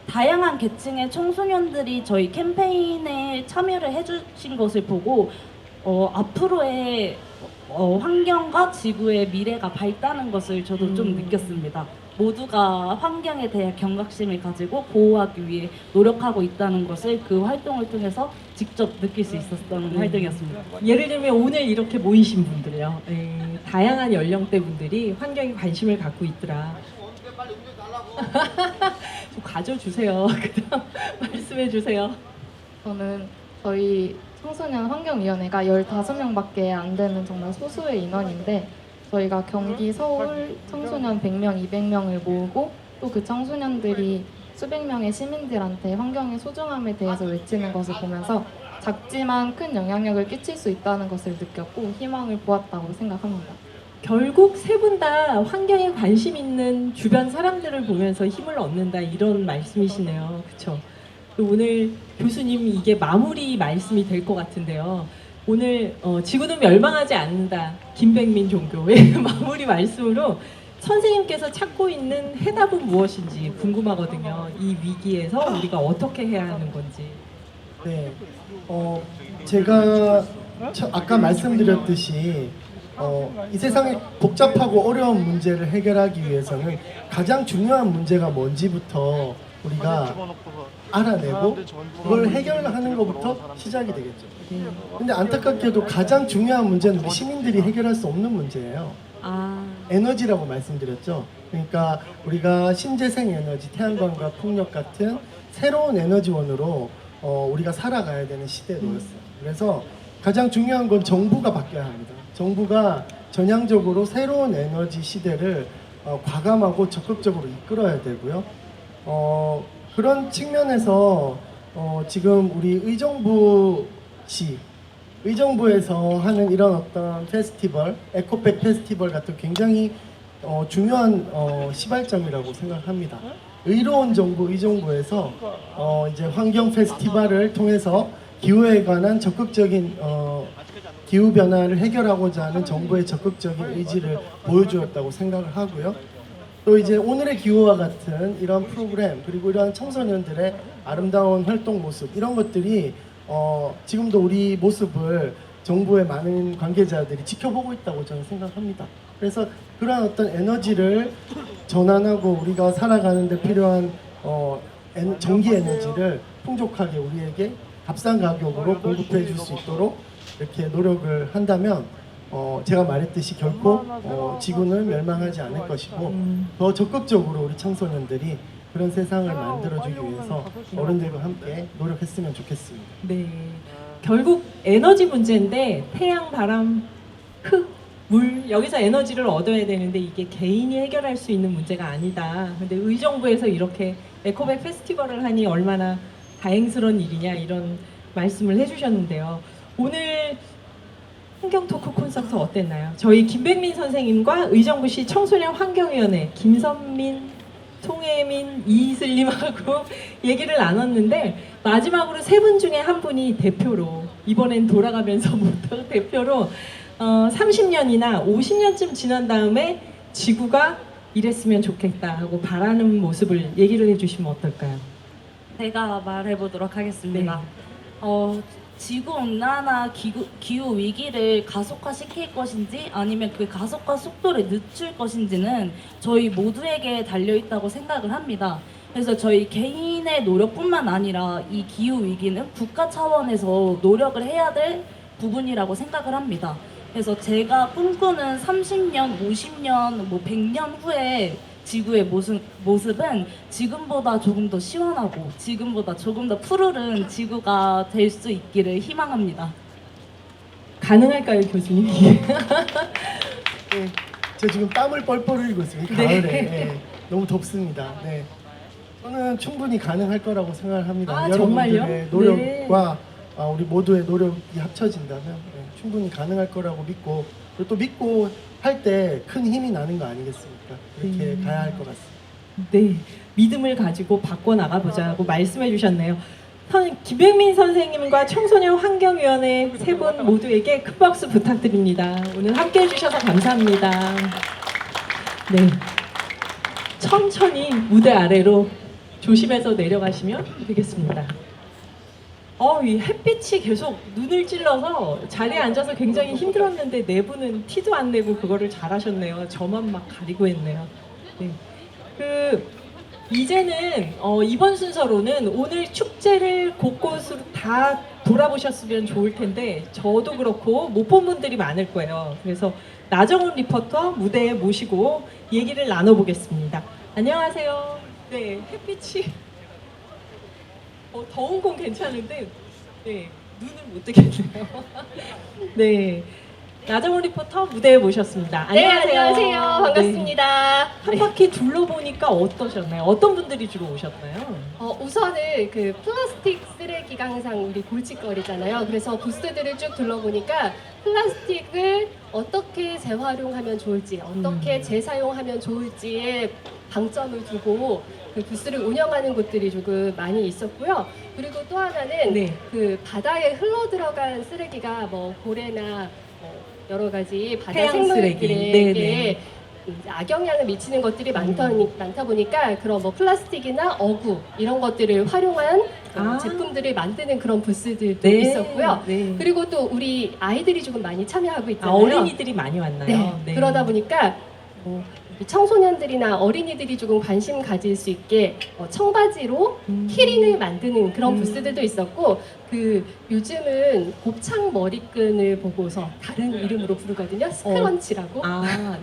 H: 다양한 계층의 청소년들이 저희 캠페인에 참여를 해주신 것을 보고 앞으로의 환경과 지구의 미래가 밝다는 것을 저도 좀 느꼈습니다. 모두가 환경에 대해 경각심을 가지고 보호하기 위해 노력하고 있다는 것을 그 활동을 통해서 직접 느낄 수 있었던 활동이었습니다.
A: 예를 들면 오늘 이렇게 모이신 분들요. 다양한 연령대 분들이 환경에 관심을 갖고 있더라. 좀 가져주세요. 그다음 말씀해 주세요.
G: 저는 저희 청소년 환경위원회가 15명밖에 안 되는 정말 소수의 인원인데 저희가 경기, 서울 청소년 100명, 200명을 모으고 또 그 청소년들이 수백 명의 시민들한테 환경의 소중함에 대해서 외치는 것을 보면서 작지만 큰 영향력을 끼칠 수 있다는 것을 느꼈고 희망을 보았다고 생각합니다.
A: 결국 세 분 다 환경에 관심 있는 주변 사람들을 보면서 힘을 얻는다 이런 말씀이시네요. 그렇죠? 오늘 교수님 이게 마무리 말씀이 될 것 같은데요. 오늘 지구는 멸망하지 않는다. 김백민 종교의 마무리 말씀으로 선생님께서 찾고 있는 해답은 무엇인지 궁금하거든요. 이 위기에서 우리가 어떻게 해야 하는 건지.
D: 네, 제가 아까 말씀드렸듯이 이 세상의 복잡하고 어려운 문제를 해결하기 위해서는 가장 중요한 문제가 뭔지부터 우리가 알아내고 그걸 해결하는 것부터 시작이 되겠죠. 근데 안타깝게도 가장 중요한 문제는 우리 시민들이 해결할 수 없는 문제예요. 에너지라고 말씀드렸죠. 그러니까 우리가 신재생 에너지, 태양광과 풍력 같은 새로운 에너지원으로 우리가 살아가야 되는 시대에 놓였어요. 그래서 가장 중요한 건 정부가 바뀌어야 합니다. 정부가 전향적으로 새로운 에너지 시대를 과감하고 적극적으로 이끌어야 되고요. 그런 측면에서 지금 우리 의정부에서 하는 이런 어떤 페스티벌, 에코백 페스티벌 같은 굉장히 중요한 시발점이라고 생각합니다. 의로운 정부 의정부에서 이제 환경 페스티벌을 통해서 기후에 관한 적극적인 기후 변화를 해결하고자 하는 정부의 적극적인 의지를 보여주었다고 생각을 하고요. 또 이제 오늘의 기후와 같은 이런 프로그램 그리고 이러한 청소년들의 아름다운 활동 모습 이런 것들이 지금도 우리 모습을 정부의 많은 관계자들이 지켜보고 있다고 저는 생각합니다. 그래서 그러한 어떤 에너지를 전환하고 우리가 살아가는 데 필요한 전기 에너지를 풍족하게 우리에게 값싼 가격으로 공급해 줄 수 있도록 이렇게 노력을 한다면 제가 말했듯이 결코 지구는 멸망하지 않을 것이고 더 적극적으로 우리 청소년들이 그런 세상을 만들어주기 위해서 어른들과 함께 노력했으면 좋겠습니다.
A: 네, 결국 에너지 문제인데 태양, 바람, 흙, 물 여기서 에너지를 얻어야 되는데 이게 개인이 해결할 수 있는 문제가 아니다. 근데 의정부에서 이렇게 에코백 페스티벌을 하니 얼마나 다행스러운 일이냐 이런 말씀을 해주셨는데요. 오늘 환경 토크 콘서트 어땠나요? 저희 김백민 선생님과 의정부시 청소년 환경위원회 김선민, 송혜민, 이슬님하고 얘기를 나눴는데 마지막으로 세 분 중에 한 분이 대표로 이번엔 돌아가면서 못하고 대표로 30년이나 50년쯤 지난 다음에 지구가 이랬으면 좋겠다 하고 바라는 모습을 얘기를 해주시면 어떨까요?
H: 제가 말해보도록 하겠습니다. 지구 온난화 기후 위기를 가속화시킬 것인지 아니면 그 가속화 속도를 늦출 것인지는 저희 모두에게 달려 있다고 생각을 합니다. 그래서 저희 개인의 노력뿐만 아니라 이 기후 위기는 국가 차원에서 노력을 해야 될 부분이라고 생각을 합니다. 그래서 제가 꿈꾸는 30년, 50년, 100년 후에 지구의 모습은 지금보다 조금 더 시원하고 지금보다 조금 더 푸르른 지구가 될 수 있기를 희망합니다.
A: 가능할까요, 교수님?
D: 네, 제가 지금 땀을 뻘뻘 흘리고 있습니다. 가을에 네, 너무 덥습니다. 네, 저는 충분히 가능할 거라고 생각을 합니다.
A: 정말요?
D: 여러분들의 노력과 우리 모두의 노력이 합쳐진다면 충분히 가능할 거라고 믿고 그리고 또 믿고 할 때 큰 힘이 나는 거 아니겠습니까? 그렇게 가야 할 것 같습니다.
A: 네, 믿음을 가지고 바꿔나가보자고 말씀해 주셨네요. 김백민 선생님과 청소년 환경위원회 세 분 모두에게 큰 박수 부탁드립니다. 오늘 함께해 주셔서 감사합니다. 네, 천천히 무대 아래로 조심해서 내려가시면 되겠습니다. 이 햇빛이 계속 눈을 찔러서 자리에 앉아서 굉장히 힘들었는데 네 분은 티도 안 내고 그거를 잘하셨네요. 저만 막 가리고 했네요. 네. 이제는 이번 순서로는 오늘 축제를 곳곳으로 다 돌아보셨으면 좋을 텐데 저도 그렇고 못 본 분들이 많을 거예요. 그래서 나정훈 리포터 무대에 모시고 얘기를 나눠보겠습니다. 안녕하세요. 네, 햇빛이 더운 건 괜찮은데 네, 눈을 못 뜨겠네요. 네, 나정훈 리포터 무대에 모셨습니다.
I: 네,
A: 안녕하세요.
I: 안녕하세요. 반갑습니다.
A: 한 바퀴 둘러보니까 어떠셨나요? 어떤 분들이 주로 오셨나요?
I: 우선은 그 플라스틱 쓰레기가 항상 우리 골칫거리잖아요. 그래서 부스들을 쭉 둘러보니까 플라스틱을 어떻게 재활용하면 좋을지, 어떻게 재사용하면 좋을지에 방점을 두고 그 부스를 운영하는 곳들이 조금 많이 있었고요. 그리고 또 하나는
A: 네.
I: 그 바다에 흘러 들어간 쓰레기가 뭐 고래나 여러 가지 바다
A: 해양 쓰레기.
I: 생물들에게
A: 네네.
I: 이제 악영향을 미치는 것들이 많다 보니까 그런 뭐 플라스틱이나 어구 이런 것들을 활용한 제품들을 만드는 그런 부스들도
A: 네.
I: 있었고요.
A: 네.
I: 그리고 또 우리 아이들이 조금 많이 참여하고 있잖아요.
A: 어린이들이 많이 왔나요?
I: 네.
A: 네.
I: 그러다 보니까 우리 청소년들이나 어린이들이 조금 관심 가질 수 있게 청바지로 키링을 만드는 그런 부스들도 있었고, 그 요즘은 곱창 머리끈을 보고서 다른 이름으로 부르거든요. 스크런치라고.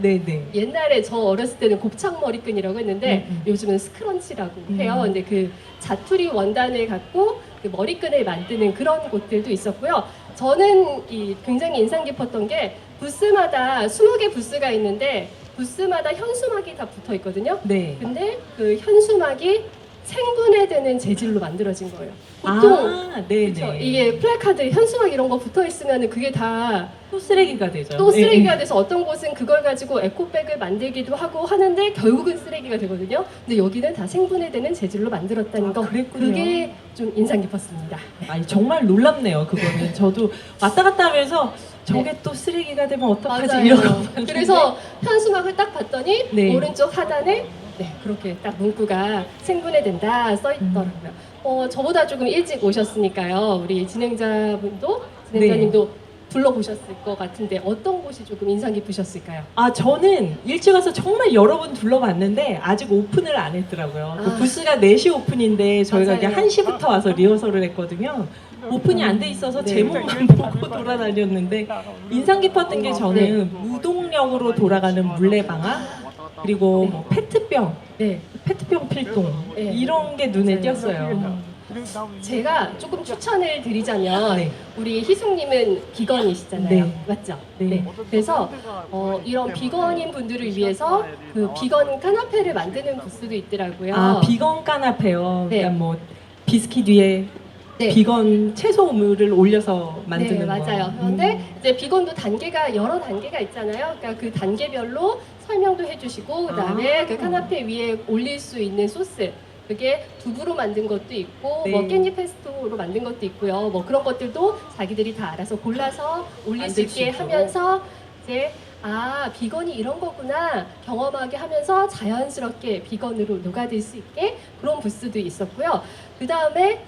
A: 네네.
I: 옛날에 저 어렸을 때는 곱창 머리끈이라고 했는데 요즘은 스크런치라고 해요. 근데 그 자투리 원단을 갖고 그 머리끈을 만드는 그런 곳들도 있었고요. 저는 굉장히 인상 깊었던 게 부스마다 20개 부스가 있는데 부스마다 현수막이 다 붙어 있거든요.
A: 네.
I: 근데 그 현수막이 생분해되는 재질로 만들어진 거예요. 보통
A: 네네.
I: 그쵸? 이게 플래카드, 현수막 이런 거 붙어 있으면 그게 다
A: 또 쓰레기가 되죠.
I: 또 쓰레기가
A: 네.
I: 돼서 어떤 곳은 그걸 가지고 에코백을 만들기도 하고 하는데 결국은 쓰레기가 되거든요. 근데 여기는 다 생분해되는 재질로 만들었다는 거.
A: 그랬군요.
I: 그게 좀 인상 깊었습니다.
A: 아니 정말 놀랍네요. 그거는 저도 왔다 갔다 하면서 저게 또 쓰레기가 되면 어떡하지 이러고 봤는데.
I: 그래서 현수막을 딱 봤더니
A: 네.
I: 오른쪽 하단에 그렇게 딱 문구가 생분해된다 써 있더라고요. 저보다 조금 일찍 오셨으니까요. 우리 진행자님도 둘러보셨을 것 같은데 어떤 곳이 조금 인상 깊으셨을까요?
A: 저는 일찍 와서 정말 여러 번 둘러봤는데 아직 오픈을 안 했더라고요. 그 부스가 4시 오픈인데 저희가
I: 맞아요.
A: 그냥 1시부터 와서 리허설을 했거든요. 오픈이 안 돼 있어서
I: 네.
A: 제목만 보고 돌아다녔는데 인상 깊었던 게 저는 무동력으로 돌아가는 물레방아 그리고 뭐 페트병, 페트병 필동 이런 게 눈에
I: 맞아요.
A: 띄었어요.
I: 제가 조금 추천을 드리자면
A: 네.
I: 우리 희숙님은 비건이시잖아요.
A: 네.
I: 맞죠?
A: 네.
I: 그래서 이런 비건인 분들을 위해서 그 비건 카나페를 만드는 부스도 있더라고요.
A: 비건 까나페요.
I: 네.
A: 그러니까 뭐 비스킷 위에 비건 채소 우물을 올려서 만드는
I: 네,
A: 거.
I: 맞아요. 그런데 이제 비건도 여러 단계가 있잖아요. 그러니까 그 단계별로 설명도 해주시고 그다음에 그 카나페 위에 올릴 수 있는 소스. 그게 두부로 만든 것도 있고 뭐 깻잎 페스토로 만든 것도 있고요. 뭐 그런 것들도 자기들이 다 알아서 골라서 올릴 수 있게 하면서 이제 비건이 이런 거구나 경험하게 하면서 자연스럽게 비건으로 녹아들 수 있게 그런 부스도 있었고요. 그 다음에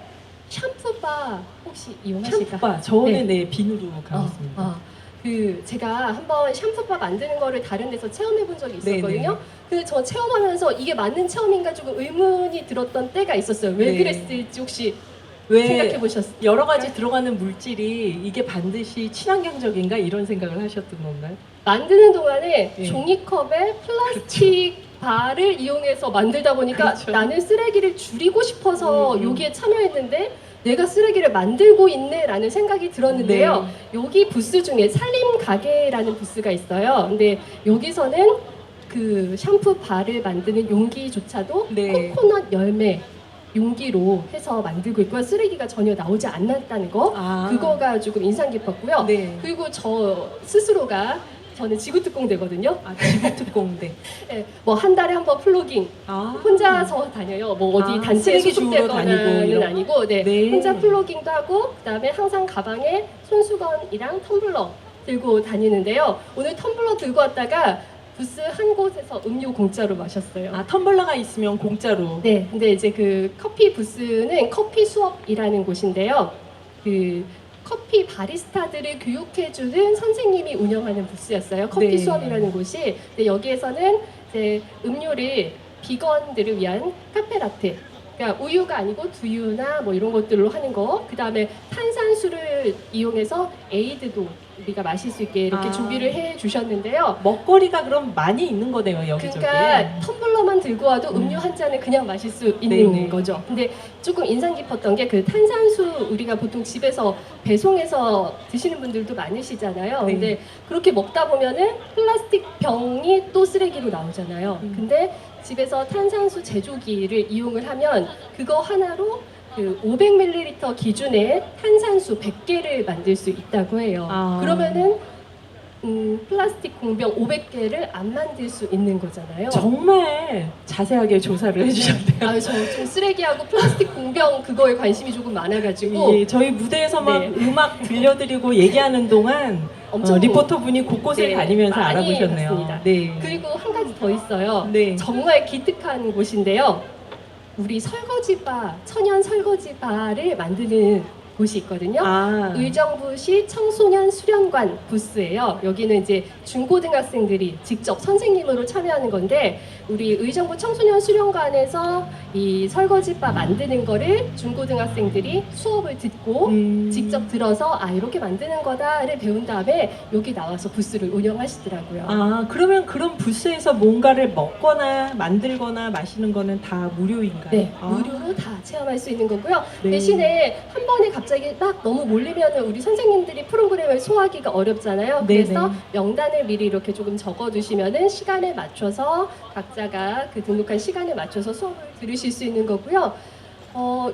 I: 샴푸바 혹시 이용하실까요?
A: 샴푸바 저는 비누로 가봤습니다.
I: 제가 한번 샴푸바 만드는 거를 다른 데서 체험해 본 적이 있었거든요. 근데 저 체험하면서 이게 맞는 체험인가 조금 의문이 들었던 때가 있었어요. 왜 그랬을지 혹시 생각해 보셨어요?
A: 여러 가지 들어가는 물질이 이게 반드시 친환경적인가 이런 생각을 하셨던 건가요?
I: 만드는 동안에 종이컵에 플라스틱 바를 이용해서 만들다 보니까 나는 쓰레기를 줄이고 싶어서 여기에 참여했는데 내가 쓰레기를 만들고 있네 라는 생각이 들었는데요. 여기 부스 중에 살림 가게라는 부스가 있어요. 근데 여기서는 그 샴푸 바를 만드는 용기조차도 코코넛 열매 용기로 해서 만들고 있고요. 쓰레기가 전혀 나오지 않았다는 거 그거가 조금 인상 깊었고요. 그리고 저 스스로가 저는 지구특공대거든요.
A: 지구특공대.
I: 네, 뭐 한 달에 한 번 플로깅. 혼자서 다녀요. 뭐 어디 단체에 소속되거나는 아니고, 혼자 플로깅도 하고, 그다음에 항상 가방에 손수건이랑 텀블러 들고 다니는데요. 오늘 텀블러 들고 왔다가 부스 한 곳에서 음료 공짜로 마셨어요.
A: 아, 텀블러가 있으면 공짜로.
I: 네, 근데 이제 그 커피 부스는 커피 수업이라는 곳인데요. 그 커피 바리스타들을 교육해주는 선생님이 운영하는 부스였어요. 커피
A: 네.
I: 수업이라는 곳이. 근데 여기에서는 이제 음료를 비건들을 위한 카페라테, 그러니까 우유가 아니고 두유나 뭐 이런 것들로 하는 거, 그 다음에 탄산수를 이용해서 에이드도 우리가 마실 수 있게 이렇게
A: 아.
I: 준비를 해 주셨는데요.
A: 먹거리가 그럼 많이 있는 거네요, 여기저기.
I: 그러니까 텀블러만 들고 와도 음료 한 잔을 그냥 마실 수 있는
A: 네네.
I: 거죠. 근데 조금 인상 깊었던 게 그 탄산수 우리가 보통 집에서 배송해서 드시는 분들도 많으시잖아요.
A: 네.
I: 근데 그렇게 먹다 보면은 플라스틱 병이 또 쓰레기로 나오잖아요. 근데 집에서 탄산수 제조기를 이용을 하면 그거 하나로 그 500ml 기준의 탄산수 100개를 만들 수 있다고 해요.
A: 아.
I: 그러면은 플라스틱 공병 500개를 안 만들 수 있는 거잖아요.
A: 정말 자세하게 조사를 해주셨네요.
I: 아, 저 좀 쓰레기하고 플라스틱 공병 그거에 관심이 조금 많아가지고
A: 예, 저희 무대에서 막
I: 네.
A: 음악 들려드리고 얘기하는 동안
I: 엄청
A: 리포터 분이 곳곳을
I: 네,
A: 다니면서
I: 많이
A: 알아보셨네요.
I: 봤습니다.
A: 네.
I: 그리고 한 가지 더 있어요.
A: 네.
I: 정말 기특한 곳인데요. 우리 설거지바, 천연 설거지바를 만드는 곳이 있거든요.
A: 아,
I: 의정부시 청소년 수련관 부스예요. 여기는 이제 중고등학생들이 직접 선생님으로 참여하는 건데 우리 의정부 청소년 수련관에서 이 설거지바 만드는 거를 중고등학생들이 수업을 듣고 직접 들어서 아 이렇게 만드는 거다를 배운 다음에 여기 나와서 부스를 운영하시더라고요.
A: 아, 그러면 그런 부스에서 뭔가를 먹거나 만들거나 마시는 거는 다 무료인가요?
I: 네,
A: 아.
I: 무료로 다 체험할 수 있는 거고요.
A: 네.
I: 대신에 한 번에 갑자기 막 너무 몰리면 우리 선생님들이 프로그램을 소화하기가 어렵잖아요.
A: 네네.
I: 그래서 명단을 미리 이렇게 조금 적어두시면은 시간에 맞춰서 각자가 그 등록한 시간에 맞춰서 수업을 들으실 수 있는 거고요.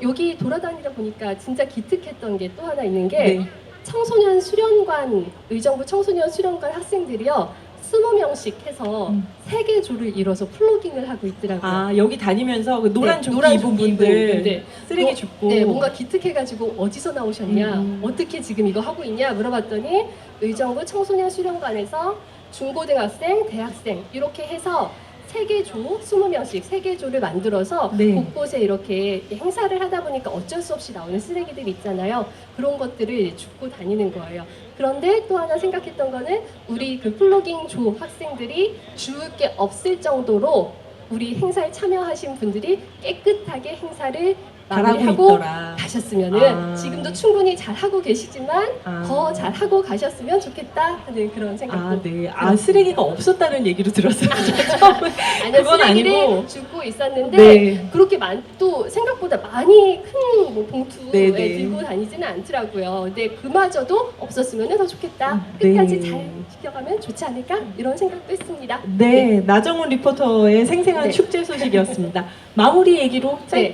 I: 여기 돌아다니다 보니까 진짜 기특했던 게 또 하나 있는 게
A: 네.
I: 청소년 수련관, 의정부 청소년 수련관 학생들이요. 20명씩 해서 세계조를 이뤄서 플로깅을 하고 있더라고요.
A: 아, 여기 다니면서 그 노란
I: 네,
A: 조끼
I: 노란
A: 입은
I: 조끼
A: 분들
I: 입은, 네.
A: 쓰레기 줍고.
I: 네, 뭔가 기특해가지고 어디서 나오셨냐,
A: 음.
I: 어떻게 지금 이거 하고 있냐 물어봤더니 의정부 청소년 수련관에서 중고등학생, 대학생 이렇게 해서 세계조 20명씩 세계조를 만들어서
A: 네.
I: 곳곳에 이렇게 행사를 하다 보니까 어쩔 수 없이 나오는 쓰레기들이 있잖아요. 그런 것들을 줍고 다니는 거예요. 그런데 또 하나 생각했던 거는 우리 그 플로깅 조 학생들이 주울 게 없을 정도로 우리 행사에 참여하신 분들이 깨끗하게 행사를
A: 잘하고
I: 마무리하고
A: 있더라.
I: 가셨으면은
A: 아.
I: 지금도 충분히 잘하고 계시지만
A: 아.
I: 더 잘하고 가셨으면 좋겠다 하는 그런 생각도
A: 아, 네. 아, 쓰레기가 없었다는 얘기로 들었어요.
I: 아니요,
A: 그건
I: 쓰레기를
A: 아니고.
I: 줍고 있었는데
A: 네.
I: 그렇게 또 생각보다 많이 큰 뭐 봉투에
A: 네, 네.
I: 들고 다니지는 않더라고요. 근데 그마저도 없었으면 더 좋겠다.
A: 네.
I: 끝까지 잘 지켜가면 좋지 않을까 이런 생각도 했습니다.
A: 네, 나정훈 리포터의 생생한
I: 네.
A: 축제 소식이었습니다. 마무리 얘기로 짧게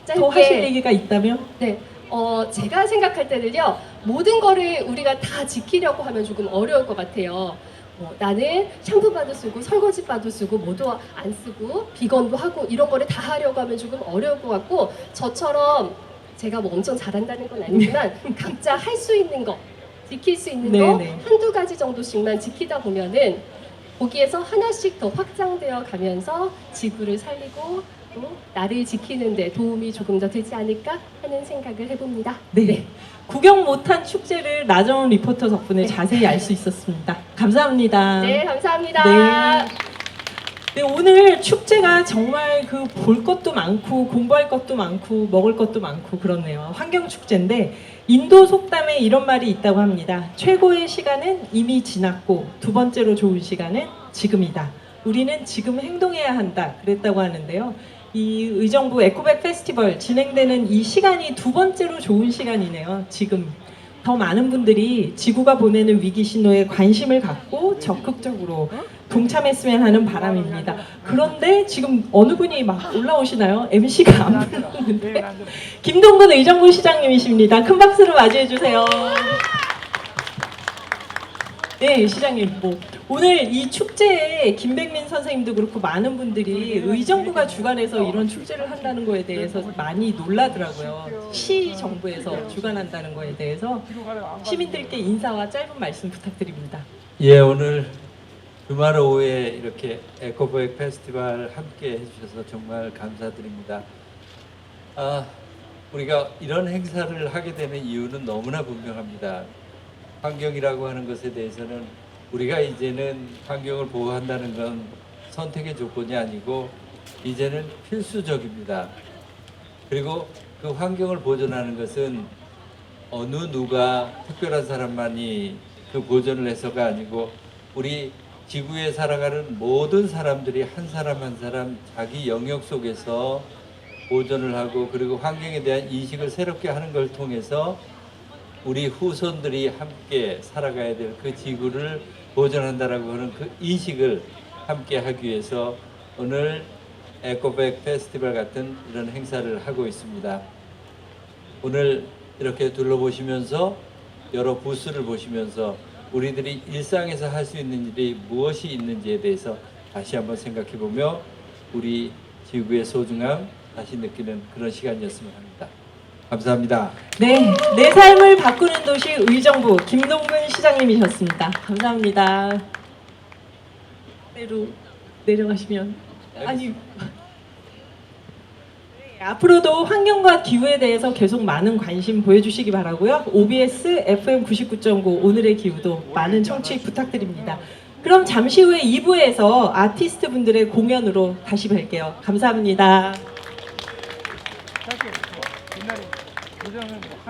I: 짧게.
A: 더 하실 얘기가 있다면?
I: 네, 제가 생각할 때는요, 모든 거를 우리가 다 지키려고 하면 조금 어려울 것 같아요. 나는 샴푸바도 쓰고 설거지바도 쓰고 뭐도 안 쓰고 비건도 하고 이런 거를 다 하려고 하면 조금 어려울 것 같고 저처럼 제가 뭐 엄청 잘한다는 건 아니지만 각자 할 수 있는 거, 지킬 수 있는 거
A: 네네.
I: 한두 가지 정도씩만 지키다 보면은 거기에서 하나씩 더 확장되어 가면서 지구를 살리고 또 나를 지키는 데 도움이 조금 더 되지 않을까 하는 생각을 해봅니다.
A: 네. 구경 못한 축제를 나정훈 리포터 덕분에 자세히 알 수 있었습니다. 감사합니다.
I: 네, 감사합니다.
A: 네. 네, 오늘 축제가 정말 그 볼 것도 많고 공부할 것도 많고 먹을 것도 많고 그렇네요. 환경 축제인데 인도 속담에 이런 말이 있다고 합니다. 최고의 시간은 이미 지났고 두 번째로 좋은 시간은 지금이다. 우리는 지금 행동해야 한다. 그랬다고 하는데요. 이 의정부 에코백 페스티벌 진행되는 이 시간이 두 번째로 좋은 시간이네요. 지금 더 많은 분들이 지구가 보내는 위기 신호에 관심을 갖고 적극적으로 동참했으면 하는 바람입니다. 그런데 지금 어느 분이 막 올라오시나요? MC가 안 불렀는데 김동근 의정부 시장님이십니다. 큰 박수로 맞이해 주세요. 네, 시장님. 오늘 이 축제에 김백민 선생님도 그렇고 많은 분들이 의정부가 주관해서 이런 축제를 한다는 거에 대해서 많이 놀라더라고요. 시 정부에서 주관한다는 거에 대해서 시민들께 인사와 짧은 말씀 부탁드립니다.
J: 예, 오늘 주말 오후에 이렇게 에코백 페스티벌 함께 해주셔서 정말 감사드립니다. 우리가 이런 행사를 하게 되는 이유는 너무나 분명합니다. 환경이라고 하는 것에 대해서는 우리가 이제는 환경을 보호한다는 건 선택의 조건이 아니고 이제는 필수적입니다. 그리고 그 환경을 보존하는 것은 어느 누가 특별한 사람만이 그 보존을 해서가 아니고 우리 지구에 살아가는 모든 사람들이 한 사람 한 사람 자기 영역 속에서 보존을 하고 그리고 환경에 대한 인식을 새롭게 하는 걸 통해서 우리 후손들이 함께 살아가야 될 그 지구를 보존한다라고 하는 그 인식을 함께 하기 위해서 오늘 에코백 페스티벌 같은 이런 행사를 하고 있습니다. 오늘 이렇게 둘러보시면서 여러 부스를 보시면서 우리들이 일상에서 할 수 있는 일이 무엇이 있는지에 대해서 다시 한번 생각해보며 우리 지구의 소중함 다시 느끼는 그런 시간이었으면 합니다. 감사합니다.
A: 네, 내 삶을 바꾸는 도시 의정부 김동근 시장님이셨습니다. 감사합니다. 내려가시면 아니. 앞으로도 환경과 기후에 대해서 계속 많은 관심 보여주시기 바라고요. OBS FM 99.9 오늘의 기후도 많은 청취 부탁드립니다. 그럼 잠시 후에 2부에서 아티스트 분들의 공연으로 다시 뵐게요. 감사합니다.